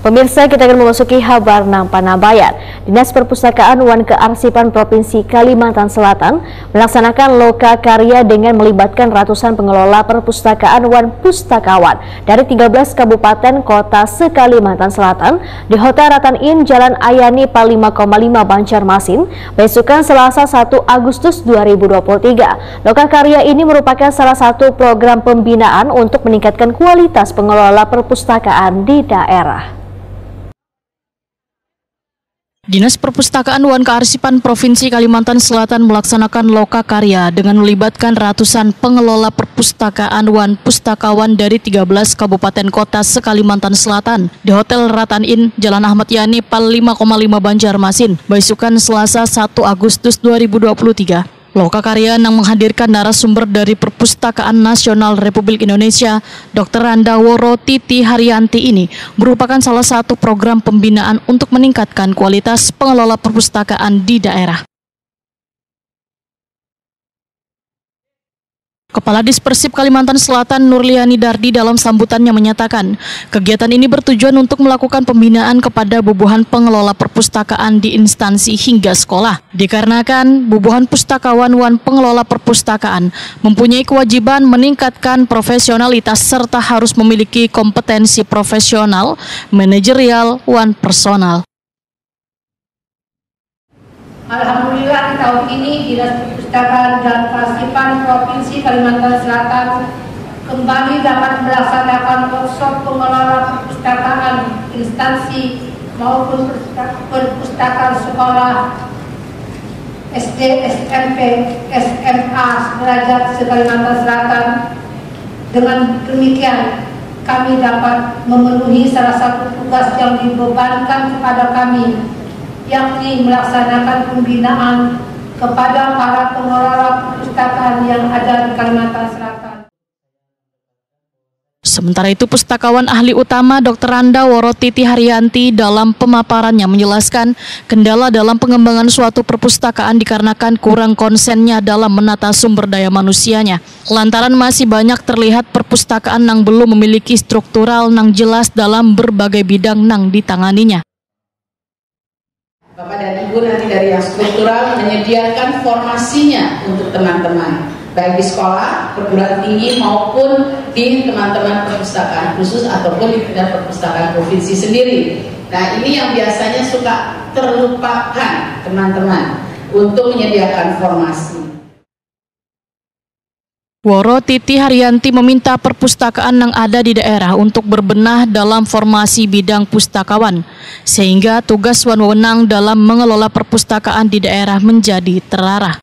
Pemirsa, kita akan memasuki kabar Panabayan. Dinas Perpustakaan Wan Kearsipan Provinsi Kalimantan Selatan melaksanakan loka karya dengan melibatkan ratusan pengelola perpustakaan Wan Pustakawan dari 13 kabupaten kota se-Kalimantan Selatan di Hotel Ratan Inn Jalan Ayani Pal 5,5 Banjarmasin, besukan Selasa 1 Agustus 2023. Loka karya ini merupakan salah satu program pembinaan untuk meningkatkan kualitas pengelola perpustakaan di daerah. Dinas Perpustakaan Wan Kearsipan Provinsi Kalimantan Selatan melaksanakan loka karya dengan melibatkan ratusan pengelola perpustakaan Wan Pustakawan dari 13 kabupaten kota se-Kalimantan Selatan di Hotel Ratan Inn Jalan Ahmad Yani Pal 5,5 Banjarmasin, besukan Selasa 1 Agustus 2023. Loka karya yang menghadirkan narasumber dari Perpustakaan Nasional Republik Indonesia, Dr. Randa Woro Titi Haryanti ini merupakan salah satu program pembinaan untuk meningkatkan kualitas pengelola perpustakaan di daerah. Kepala Dispersip Kalimantan Selatan Nurliani Dardi dalam sambutannya menyatakan, kegiatan ini bertujuan untuk melakukan pembinaan kepada bubuhan pengelola perpustakaan di instansi hingga sekolah. Dikarenakan bubuhan pustakawan Wan pengelola perpustakaan mempunyai kewajiban meningkatkan profesionalitas serta harus memiliki kompetensi profesional, manajerial, Wan personal. Alhamdulillah, di tahun ini Dinas Perpustakaan dan Kearsipan Provinsi Kalimantan Selatan kembali dapat melaksanakan workshop pengelola perpustakaan instansi maupun perpustakaan sekolah SD, SMP, SMA sederajat se-Kalimantan Selatan. Dengan demikian, kami dapat memenuhi salah satu tugas yang dibebankan kepada kami, yakni melaksanakan pembinaan kepada para pengelola perpustakaan yang ada di Kalimantan Selatan. Sementara itu, pustakawan ahli utama Dr. Randa Woro Titi Haryanti dalam pemaparannya menjelaskan kendala dalam pengembangan suatu perpustakaan dikarenakan kurang konsennya dalam menata sumber daya manusianya. Lantaran masih banyak terlihat perpustakaan yang belum memiliki struktural yang jelas dalam berbagai bidang yang ditanganinya. Bapak dan Ibu nanti dari yang struktural menyediakan formasinya untuk teman-teman, baik di sekolah, perguruan tinggi maupun di teman-teman perpustakaan khusus ataupun di tingkat perpustakaan provinsi sendiri. Nah, ini yang biasanya suka terlupakan teman-teman untuk menyediakan formasi. Woro Titi Haryanti meminta perpustakaan yang ada di daerah untuk berbenah dalam formasi bidang pustakawan, sehingga tugas wewenang dalam mengelola perpustakaan di daerah menjadi terarah.